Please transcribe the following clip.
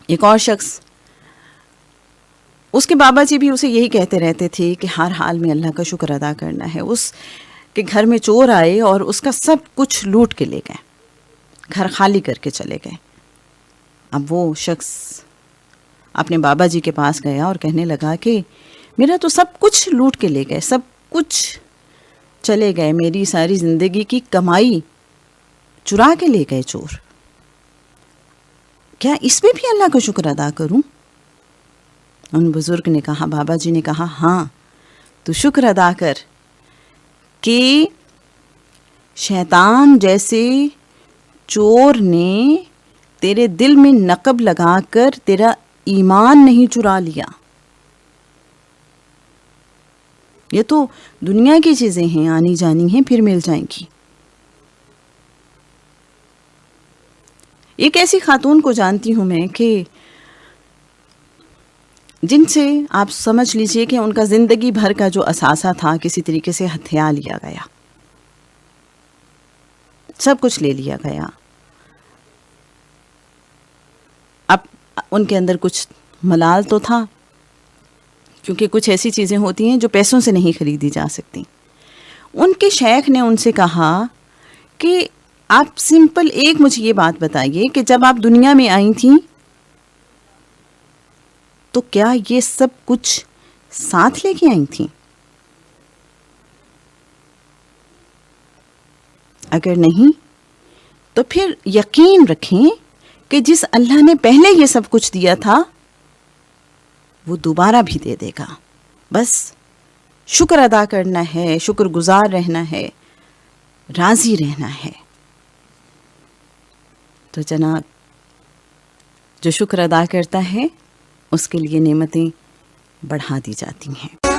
एक और शख्स, उसके बाबा जी भी उसे यही कहते रहते थे कि हर हाल में अल्लाह का शुक्र अदा करना है। उसके घर में चोर आए और उसका सब कुछ लूट के ले गए, घर खाली करके चले गए। अब वो शख्स अपने बाबा जी के पास गया और कहने लगा कि मेरा तो सब कुछ लूट के ले गए, सब कुछ चले गए, मेरी सारी ज़िंदगी की कमाई चुरा के ले गए चोर, क्या इस पे भी अल्लाह का शुक्र अदा करूं? उन बुज़ुर्ग ने कहा, बाबा जी ने कहा, हाँ तू शुक्र अदा कर कि शैतान जैसे चोर ने तेरे दिल में नक़ब लगाकर तेरा ईमान नहीं चुरा लिया। ये तो दुनिया की चीज़ें हैं, आनी जानी हैं, फिर मिल जाएंगी। एक ऐसी खातून को जानती हूँ मैं कि जिनसे आप समझ लीजिए कि उनका ज़िंदगी भर का जो असासा था किसी तरीके से हथिया लिया गया, सब कुछ ले लिया गया। अब उनके अंदर कुछ मलाल तो था, क्योंकि कुछ ऐसी चीज़ें होती हैं जो पैसों से नहीं खरीदी जा सकती। उनके शेख ने उनसे कहा कि आप सिंपल एक मुझे ये बात बताइए कि जब आप दुनिया में आई थी तो क्या ये सब कुछ साथ लेके आई थी? अगर नहीं तो फिर यकीन रखें कि जिस अल्लाह ने पहले ये सब कुछ दिया था वो दोबारा भी दे देगा। बस शुक्र अदा करना है, शुक्रगुजार रहना है, राज़ी रहना है। तो जनाब, जो शुक्र अदा करता है उसके लिए नेमतें बढ़ा दी जाती हैं।